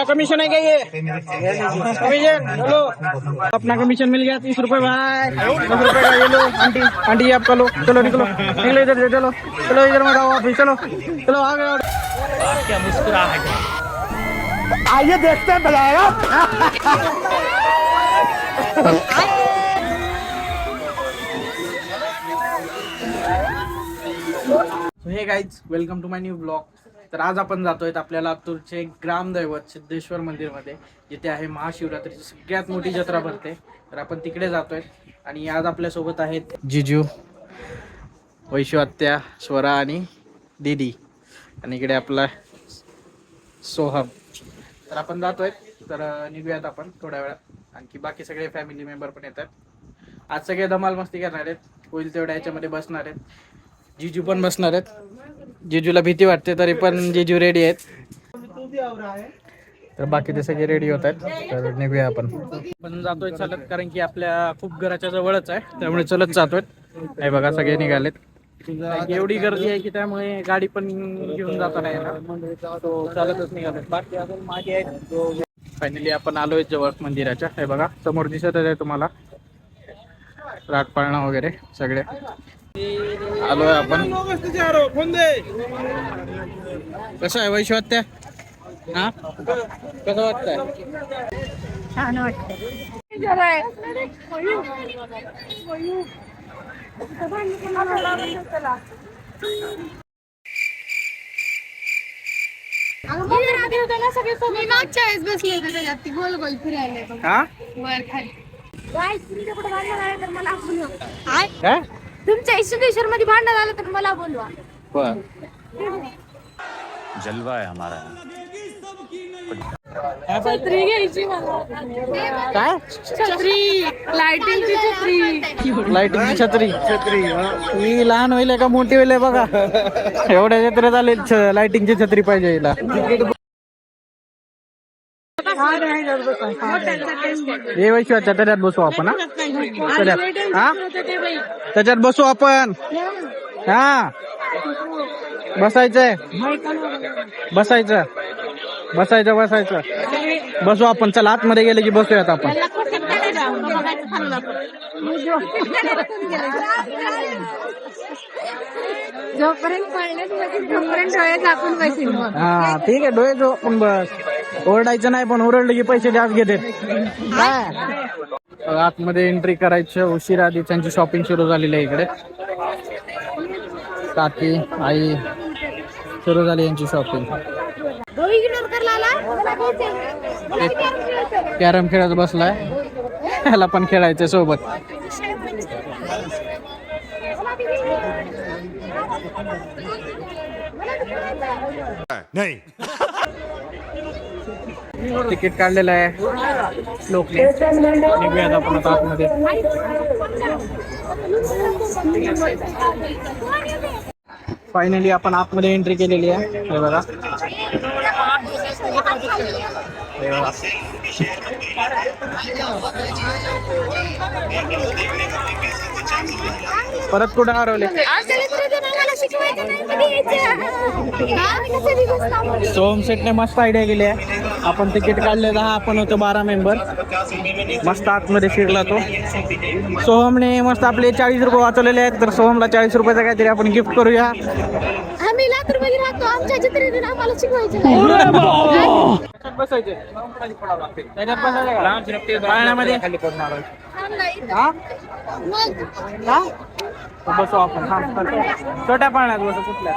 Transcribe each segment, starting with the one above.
मेरा कमीशन है क्या ये? कमीशन लो, अपना कमीशन मिल गया 30 रुपए भाई। 10 रुपए का ये लो। आंटी आंटी ये आपका लो। चलो निकलो निकलो इधर से, चलो चलो इधर मत आओ आप भी, चलो चलो आ गए। क्या मुस्कुराहट है। आइए देखते हैं बजाएगा। Hey guys, welcome to my new blog. तर आज आपण जातोय आपल्या लातूरचे ग्रामदैवत सिद्धेश्वर मंदिरमध्ये, जिथे आहे महाशिवरात्रीची सगळ्यात मोठी जत्रा भरते. तर आपण तिकडे जातोय आणि आज आपल्यासोबत आहेत जिजू, वैशू आत्या, स्वरा आणि दीदी, आणि इकडे आपला सोहम. तर आपण जातोय, तर निघूयात आपण थोड्या वेळात. आणखी बाकी सगळे फॅमिली मेंबर पण येतात. आज सगळे धमाल मस्ती करणार आहेत, होईल तेवढ्या याच्यामध्ये बसणार आहेत. जिजू पण बसणार आहेत. जिजूला भीती वाटते तरी पण जिजू रेडी आहेत. तर बाकी ते सगळे रेडी होत आहेत. तर निघूया आपण जातोय चालत, कारण की आपल्या खूप घराच्या जवळच आहे, त्यामुळे चलत जातोय. हे बघा सगळे निघालेत. एवढी गर्दी आहे की त्यामुळे गाडी पण घेऊन जाता नाही येणार, तो चालतच निघालेत. बाकी अजून मागे आहेत. फायनली आपण आलोय जवळ मंदिराच्या. हे बघा समोर दिसत आहे तुम्हाला राटपाळणा वगैरे सगळे आलोय आपण. कसं आहे वैश्वात्या? हा कसं वाटतंय? छान वाटतं. मी मागच्या वेळेस बसले होते त्याच्यात, ती गोल गोल फिरायला. हा वर खाली तुमच्या कुठे भांडण झालं तर मला बोलवा. काय तुमच्या सिद्धेश्वर मध्ये भांडण झालं तर मला बोलवा. जलवा है हमारा. छत्री घ्यायची मला. काय? छत्री, लाइटिंगची छत्री. लाइटिंगची छत्री. मी लहान होईल का मोठी होईल बघा, एवढ्या जत्रेत आले लाइटिंगची छत्री पाहिजे हिला. हे वैश्वाच्या त्याच्यात बसू आपण. हा त्याच्यात बसू आपण. हा बसायचंय, बसायचं बसायचं बसायचं बसू आपण. चला आतमध्ये गेले की बसूयात आपण. हा ठीक आहे, डोळे जो पण बस. ओरडायचं नाही, पण ओरडलं की पैसे जास्त घेते. काय आतमध्ये एंट्री करायचं उशीर आधी त्यांची शॉपिंग सुरू झालेली आहे. इकडे काकी आई सुरू झाली यांची शॉपिंग. कॅरम खेळत बसलाय, ह्याला पण खेळायचं सोबत. नहीं. तिकीट काढलेलं आहे लोकने. निघूयात आपण आता आतमध्ये. फायनली आपण आतमध्ये एंट्री केलेली आहे. हे बघा, हे बघा. परत कुठं हरवले? सोहम सेटने मस्त आयडिया केली आहे. आपण तिकीट काढलेलं, हा आपण होतो 12 मेंबर. मस्त आतमध्ये शिरला तो. सोहमने मस्त आपले 40 रुपये वाचवलेले आहेत, तर सोहमला 40 रुपयाचा काहीतरी आपण गिफ्ट करूया. आम्ही लातूरमध्ये राहतो, आमच्या जत्रेतून आम्हाला शिकवायचं. बसायचे त्याच्यात बसायचं पाळण्यामध्ये खाली पडणार. बसू आपण. छोट्या पाळण्यात बसू. कुठल्या?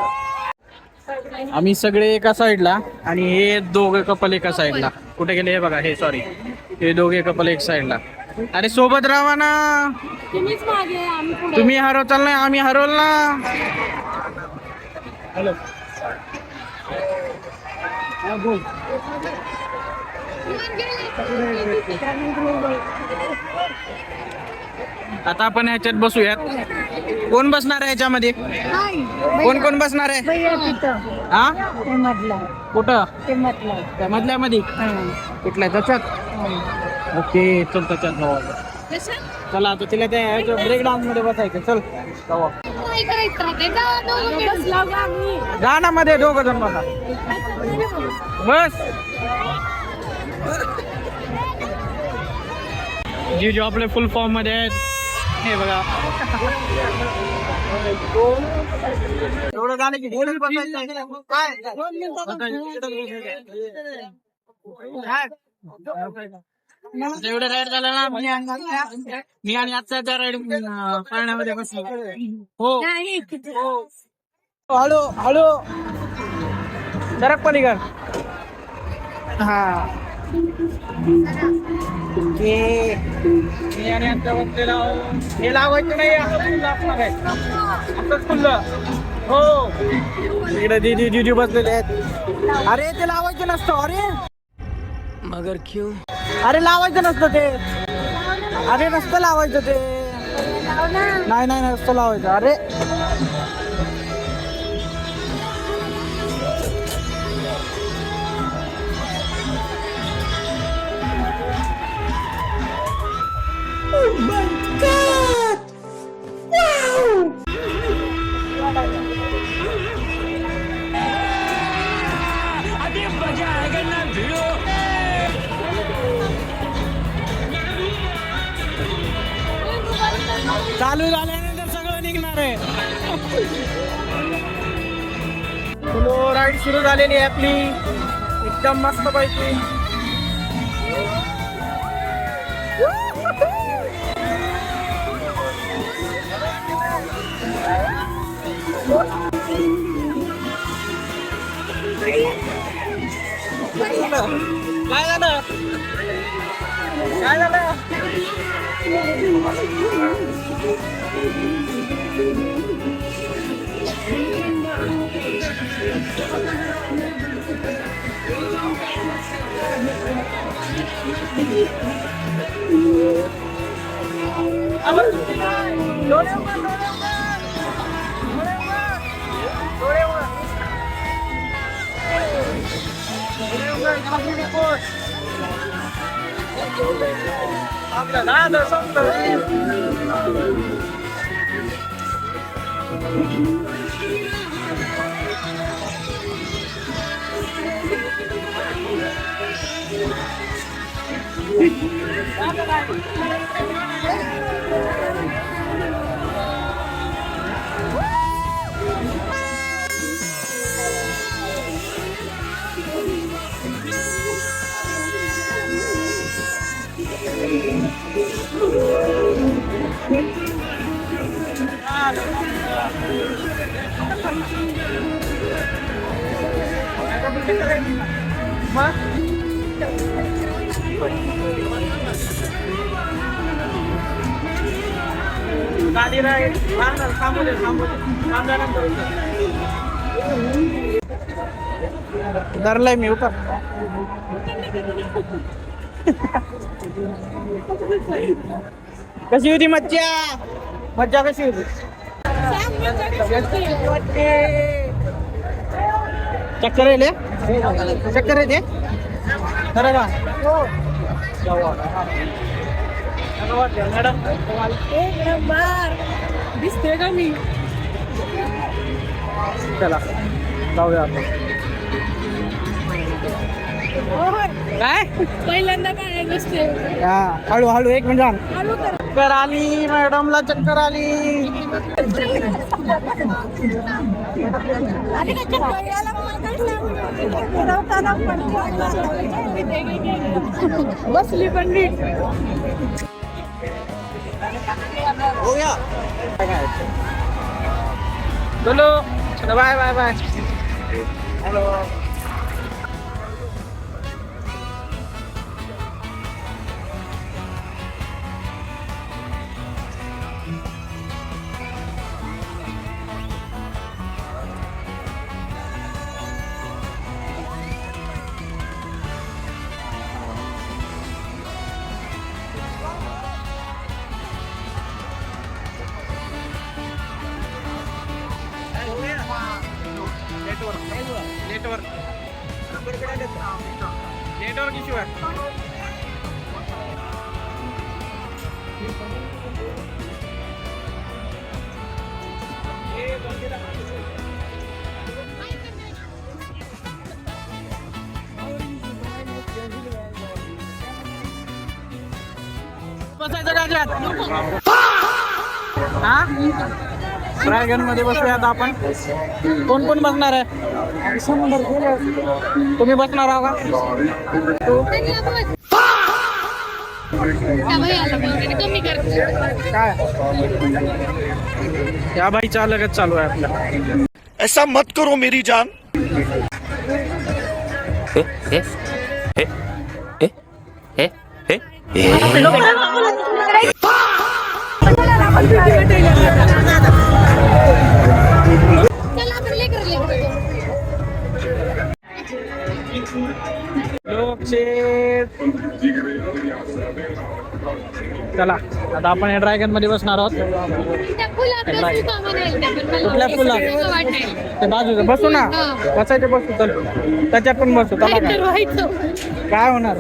आम्ही सगळे एका साईडला आणि हे दोघे कपल एका साईडला. कुठे गेले हे बघा, हे सॉरी, हे दोघे कपल एक साईडला. अरे सोबत राहा ना. तुम्ही हरवताल नाही, आम्ही हरवल ना. हॅलो बोल. आता आपण ह्याच्यात बसूयात. कोण बसणार आहे ह्याच्यामध्ये? कोण कोण बसणार आहे? हा कुठं? त्या मधल्यामध्ये कुठल्या? त्याच्यात. ओके चल त्याच्यात जाऊ. चला आता तिला त्या ब्रेक डान्स मध्ये बसायचं. चल जाऊ. गाण्यामध्ये दोघ जण बसा. बस जीजू आपले फुल फॉर्म मध्ये आहेत. हे बघा एवढं झालं की एवढं राईड झालं ना मी आणि आजचा राईड पाळण्यामध्ये बसलो. हो हळू हळू सरक पलीकडे. हा मी आणि आता बसलेला आहोत. हे लावायचं नाही असंच खुल्लं. हो इकडे दीदी जीजू बसलेले आहेत. अरे ते लावायचं नसतं. अरे मगर क्यों? अरे लावायचं नसतं ते. अरे नसतं लावायचं ते. नाही नाही नसतं लावायचं. अरे चालू झाल्यानंतर सगळं निघणार आहे. राईड सुरू झालेली आहे आपली एकदम मस्त पैकी. काय झालं काय झालं गाडी राईड धरलाय मी उतर. कशी होती मज्जा मज्जा कशी होती. चक्कर येले चक्कर येते खरं का. मॅडम दिसते का मी. चला जाऊया आपण. काय पहिल्यांदा काय दिसते. हा हळू हळू एक मिनिट. चक्कर आली मॅडमला चक्कर आली. बसली पण नीट. होऊया चलो bye bye bye. Hello network network issue आहे. बसायचं का त्यात? हा ड्रॅगन मध्ये बसूया आता आपण. कोण कोण बसणार आहे? तुम्ही बसणार आहो का? कमी कर. काय या बाईचा अलगच चालू आहे आपल्या. ऐसा मत करो मेरी जान. चला आपण लेकर चला आता आपण या ड्रॅगन मध्ये बसणार आहोत. त्या फुलात बसू का म्हणायला त्या पण मला कुठल्या फुलात? असं वाटायला. ते बाजूचं बसू ना. बसायचे बसू चल. त्याच्यात पण बसू. चला काय काय तर व्हायचं. काय होणार?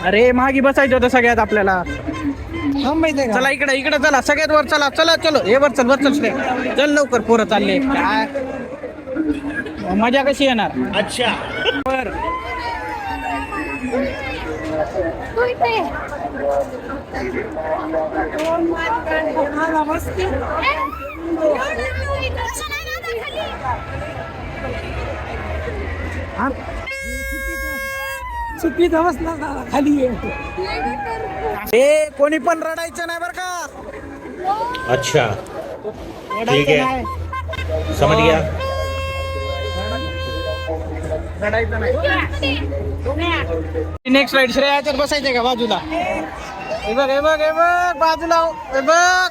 अरे मागे बसायचं होतं सगळ्यात आपल्याला. चला इकडे इकडे चला सगळ्यात वर चला. चला चलो हे वर चल श्रेय. चल लवकर पोरं चालले. काय मजा कशी येणार? अच्छा. वर होय ते. चुकीचा बसला खाली. ए कोणी पण रडायचं नाही बर का. अच्छा ठीक रडायचं आहे. नाही. समझ गया. रडायचं नाही. नेक्स्ट राईड श्रेयाच्यात बसायचंय का बाजूला? हे बघ हे बघ हे बघ बाजूला हे बघ.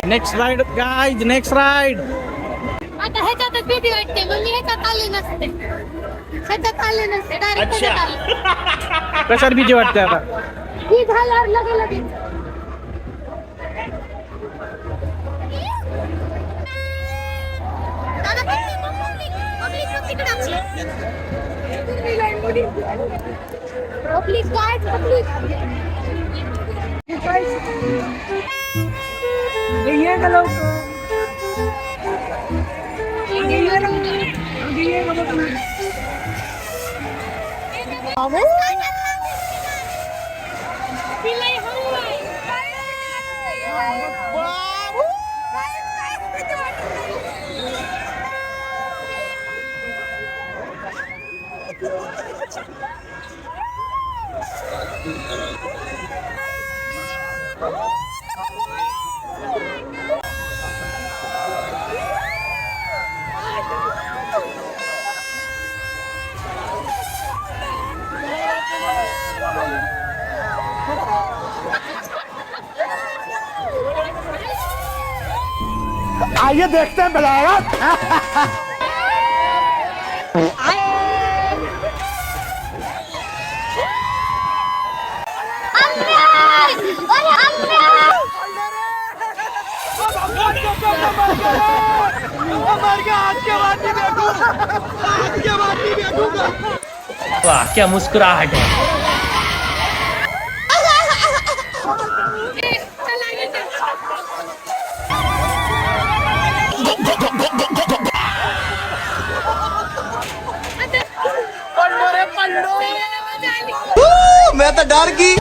Next ride guys next ride. आता ह्याच्यातच भीती वाटते मग मी ह्याच्यात आले नसते. ह्याच्यात आले नसते डायरेक्ट आले. कशात भीती वाटते आता? ही झाल्यावर लगे लगेच. दादा, public guys, public. आइए देखते हैं बलावत. वाह क्या मुस्कुराहट है. मैं तो डर गई.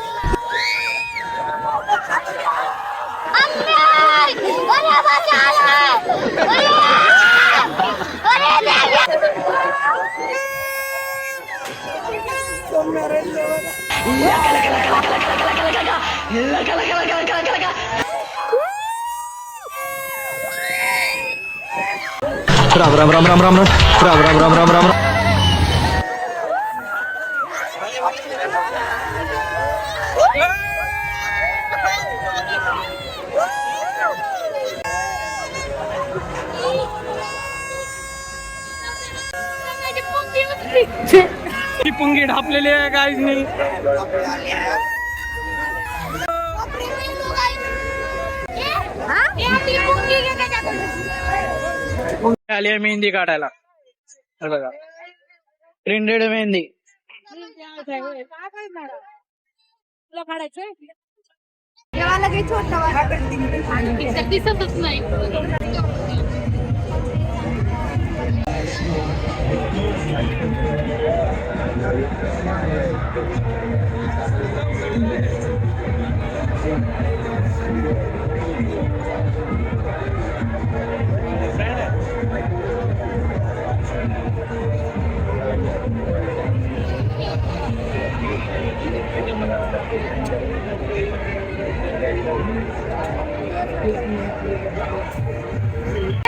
राम राम राम राम राम राम राम राम राम राम राम. ती पुंगी ढापलेली आहे काहीच नाही. आली आहे मेहंदी काढायला. हे बघा प्रिंटेड मेहंदी. दिसतच नाही. हे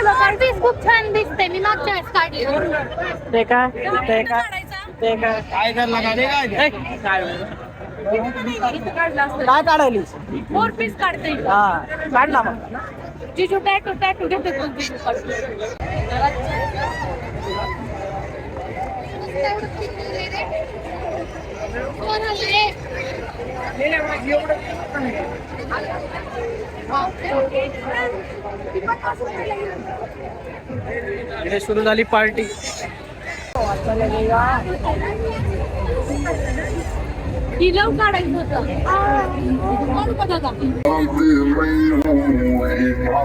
बघा, पीस खूप छान दिसते. मी मागच्या वेळेस काढली. ते काय ते काय ते काय काय करणार काय काय काढायली फोर पीस काढते. हा काढला मग जिजू टॅटू टॅटू घेते पण जिजू इकडे सुरू झाली पार्टी. लव काढायचं होतं.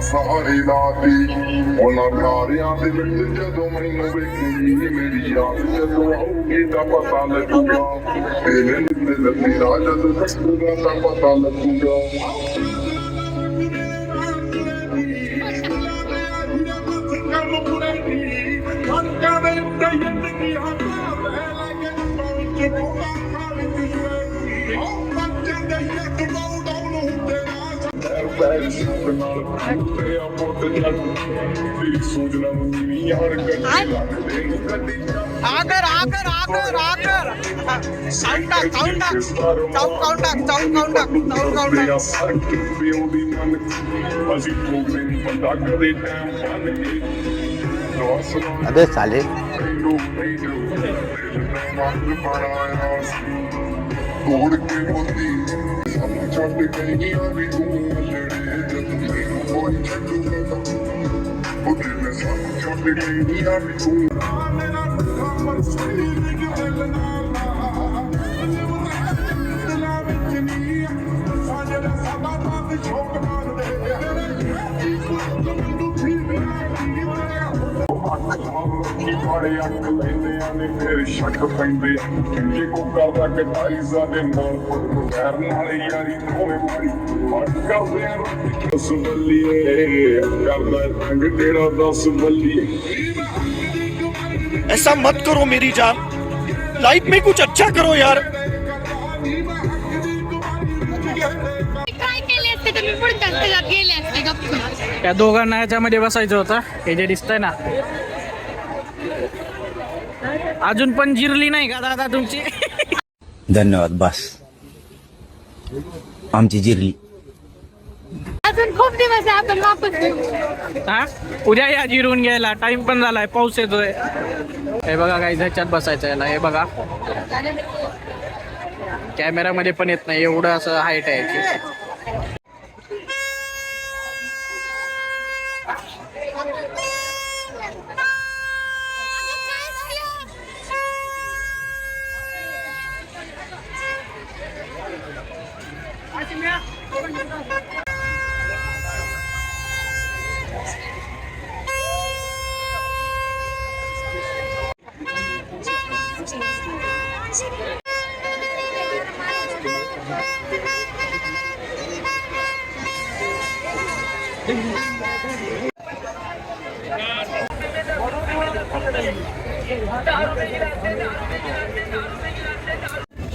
ਸਾਰੇ ਲਾਤੀ ਉਹਨਾਂ ਨਾਰਿਆਂ ਦੇ ਵਿੱਚ ਜਦੋਂ ਮੈਨੂੰ ਵੇਖੀ ਮੇਰੀ ਯਾਦ ਜਦੋਂ ਆਉਗੀ ਤਾਂ ਪਤਾ ਲੱਗੂਗਾ ਤੇਰੇ ਨਿੱਤੇ ਲੱਤੀ ਦਾ ਜਦੋਂ ਦੱਸੂਗਾ ਤਾਂ ਪਤਾ ਲੱਗੂਗਾ आगर आगर आगर आगर साऊंड टाक साऊंड टाक साऊंड काउंट टाक साऊंड काउंट टाक साऊंड काउंट टाक ਅਸੀਂ ਪ੍ਰੋਗਰਾਮ ਬੰਦਾ ਕਦੇ ਟਾਈਮ ਬਣ ਕੇ अबे साले ਤੋੜ ਕੇ ਬੋਲੀ ਸਾਨੂੰ ਛੱਡ ਗਈਆਂ ਵੀ ਤੂੰ ਜਿਹੜੇ ਜਦੋਂ ਮੈਨੂੰ ਕੋਈ ਛੱਡੂਗਾ ਉਹ ਦਿਲ ਸਾਨੂੰ ਛੱਡ ਗਈਆਂ ਵੀ ਤੂੰ ਮੇਰਾ ਪਰ ਸਹੀ ਨਹੀਂ ਮਿਲਣਾ ਦਿਲਾਂ ਵਿੱਚ ਨਹੀਂ ਸਾਡੇ ਦਾ ਸਦਾ ਬਾਤ ਸ਼ੌਕ ਮਾਰਦੇ ਮੈਨੂੰ ਵੀ ਕੀ ਮਾੜੇ ਅੱਖ ਲੈਂਦੇ ਨੇ ਫਿਰ ਸ਼ੱਕ ਪੈਂਦੇ ਜੇ ਕੋ ਕਰਦਾ ਕਟਾਈਜ਼ਾ ਦੇ ਨਾਲ ਪੈਰ ਨਾਲ ਯਾਰੀ ਦੋਵੇਂ ਮਾਰੀ ਹੱਟ ਕਰਦੇ ਆ ਦਸ ਬੱਲੀਏ ਕਰਦਾ ਰੰਗ ਤੇਰਾ 10 ਬੱਲੀਏ ऐसा मत करो मेरी जान, लाइफ में कुछ अच्छा करो यार। काय केले असते तर मी पुढच्या त्याच्यात गेले असते गप्प. या दोघांना याच्यामध्ये बसायचं होतं. हे जे दिसतंय ना अजून पण जिरली नाही का दादा तुमची? धन्यवाद बस आमची जिरली. अजून खूप दिवस आहे, आपण वापस येऊ. हा उद्या या जिरून घ्यायला. टाइम पण झालाय, पाऊस येतोय. हे बघा काही ह्याच्यात बसायचं याला. हे बघा कॅमेरामध्ये पण येत नाही एवढं असं हाईट आहे याची.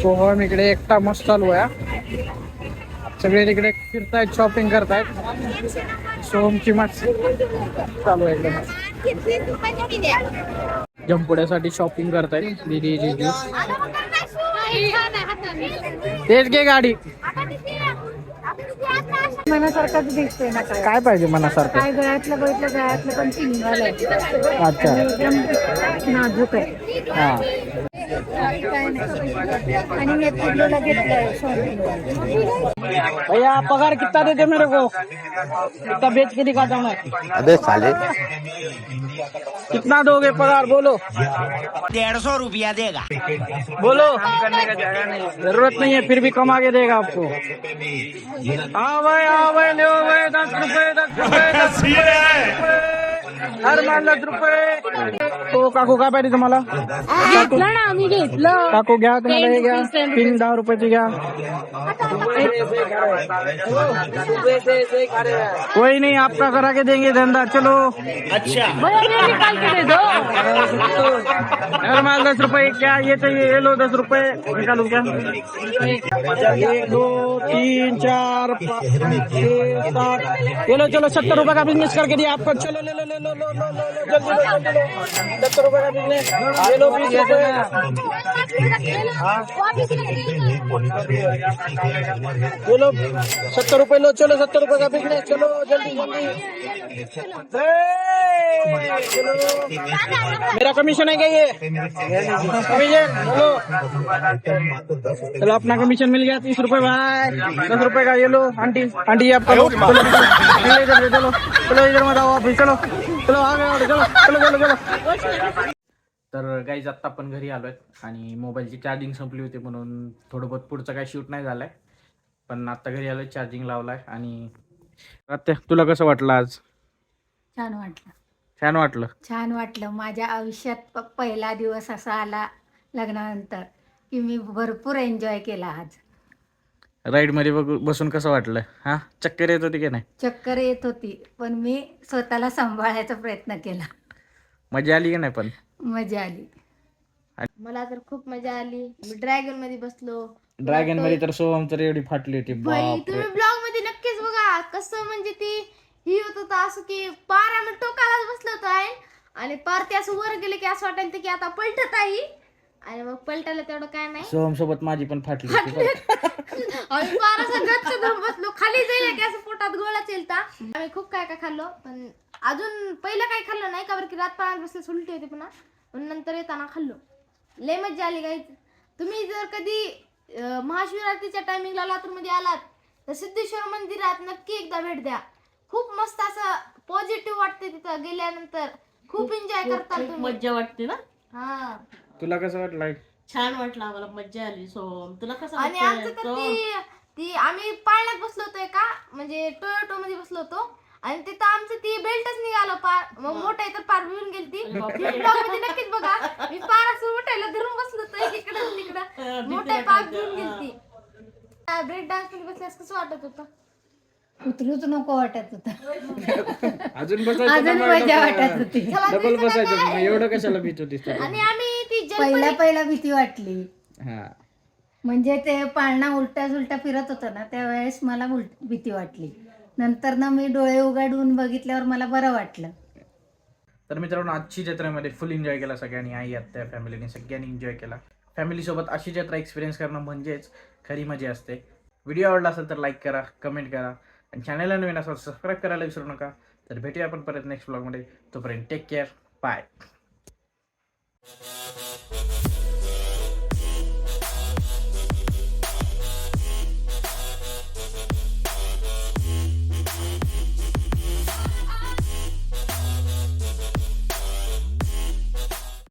सोहम इकडे एकटा मस्त चालू आहे. सगळे तिकडे फिरतायत, शॉपिंग करतायत. सोहमची मस्त चालू आहे एकदम. जंपुड्यासाठी शॉपिंग करतायत दीदी जीजू. तेच घे गाडी. मनासारखंच दिसतोय ना. काय काय पाहिजे मनासारखं? काय गळ्यातलं बघितलं, गळ्यातलं पण पिंगल आहे. अच्छा एकदम नाजूक आहे. हा काय नाही. आणि हे पिल्लूला घेतलंय शॉपिंग. भैया पगार कितना देते मेरे को? कितना बेच के दिखाता हूँ मैं. अबे साले कितना दोगे पगार बोलो? 150 रुपया देगा। बोलो. जरूरत नहीं है फिर भी कमा के देगा आपको. हाँ भाई ले भाई 10 रुपए 10 रुपए 10 रुपए. हर माल 10 रुपये. हो काकू काय पाहिजे तुम्हाला? घेतलं ना आम्ही घेतलं. काकू घ्या, तुम्हाला हे घ्या. पिन 10 रुपयाची घ्या. कोई नहीं, आपका करा के देंगे धंधा. चलो. अच्छा. निकाल के दे दो. हर माल 10 रुपये. क्या ये चाहिए? ये लो 10 रुपये. निकालू क्या? 1 2 3 4 5 6 7. ये लो, चलो 70 रुपए का बिजनेस करके दिया आपको. चलो ले लो ले लो लो लो लो जल्दी लो जल्दी लो. 70 रुपए का बिजनेस. ये लो 20 रुपए. ये लो 70 रुपए लो. चलो 70 रुपए का बिजनेस. चलो जल्दी जल्दी. चलो मेरा कमीशन है क्या ये? कमीशन चलो. चलो अपना कमीशन मिल गया 30 रुपए भाई. 10 रुपए का ये लो. आंटी आंटी आपका लो. चलो इधर चलो चलो इधर मत आओ ऑफिस. चलो चलो आ गए. चलो चलो चलो चलो. तर गाईज आत्ता आपण घरी आलोय आणि मोबाईलची चार्जिंग संपली होती म्हणून थोडं बहुत पुढचं काही शूट नाही झालंय. पण आता घरी आलोय, चार्जिंग लावलाय. आणि आत्या तुला कसं वाटलं आज? छान वाटलं. छान वाटलं. छान वाटलं. माझ्या आयुष्यात पहिला दिवस असा आला लग्नानंतर की मी भरपूर एन्जॉय केला आज. राईड मध्ये बसून कसं वाटलं? हा चक्कर येत होती की नाही? चक्कर येत होती पण मी स्वतःला सांभाळायचा प्रयत्न केला. मजा आली की नाही? पण मजा आली. मला तर खूप मजा आली. मी ड्रॅगन मध्ये बसलो. ड्रॅगन मध्ये तर सोहम तर एवढी फाटली होती. भाई बापरे. तुम्ही ब्लॉग मध्ये नक्कीच बघा कसं म्हणजे ती ही होत होतं असं की पार आम्ही टोकालाच बसलो होतो आहे आणि पार ते असं वर गेले की असं वाटायचं की आता पलटत आहे आणि मग पलटायला तेवढं काय नाही. सोहम सोबत माझी पण फाटली होती बरं. आम्ही पार असं गच्च धरून बसलो. खाली जाईल की असं पोटात गोळा चेलता. आम्ही खूप काय काय खाल्लो पण अजून पहिलं काही खाल्लं नाही का बरं की रात पाण्यात बसले सुलटी होती पुन्हा. पण नंतर येताना खाल्लो. लय मज्जा आली गाईज. तुम्ही जर कधी महाशिवरात्रीच्या टायमिंगला लातूरमध्ये आलात तर सिद्धेश्वर मंदिरात नक्की एकदा भेट द्या. खूप मस्त असं पॉझिटिव्ह वाटते तिथं गेल्यानंतर. खूप एन्जॉय करता तुम्ही. मज्जा वाटते ना. तुला कसं वाटलं? छान वाटलं आम्हाला. मज्जा आली. सो तुला कसं आणि आमचं तर ती आम्ही पाळण्यात बसलो होतो का म्हणजे टोयोटो मध्ये बसलो होतो आणि तिथं आमचं ती बेल्टच निघालं पार. मग मोठा तर पार भिवून गेली ती. ब्लॉग मध्ये नक्कीच बघा. मी पार असं उठायला धरून बसलो होतो इकडं तिकडं. मोठा पार भिवून गेली ती. ब्रेक डान्स मध्ये बसल्यास कसं वाटत होतं? उतरूच नको वाटत होतं. अजून अजून मजा वाटत होती. डबल बसायचं मग एवढं कशाला भीत होतीस? आणि आम्ही ती पहिला भीती वाटली. हा म्हणजे ते पाळणा उलटा सुलटा फिरत होतं ना त्यावेळेस मला भीती वाटली. नंतर ना मी डोळे उघडून बघितल्यावर मला बरं वाटलं. तर मित्रांनो आजची जत्रेमध्ये फुल एन्जॉय केला सगळ्यांनी. आई आत्या फॅमिलीने सगळ्यांनी एन्जॉय केला. फॅमिलीसोबत अशी जत्रा एक्सपिरियन्स करणं म्हणजेच खरी मजा असते. व्हिडिओ आवडला असेल तर लाईक करा, कमेंट करा आणि चॅनलला नवीन असेल सबस्क्राईब करायला विसरू नका. तर भेटूया आपण परत नेक्स्ट ब्लॉगमध्ये. तोपर्यंत टेक केअर. बाय.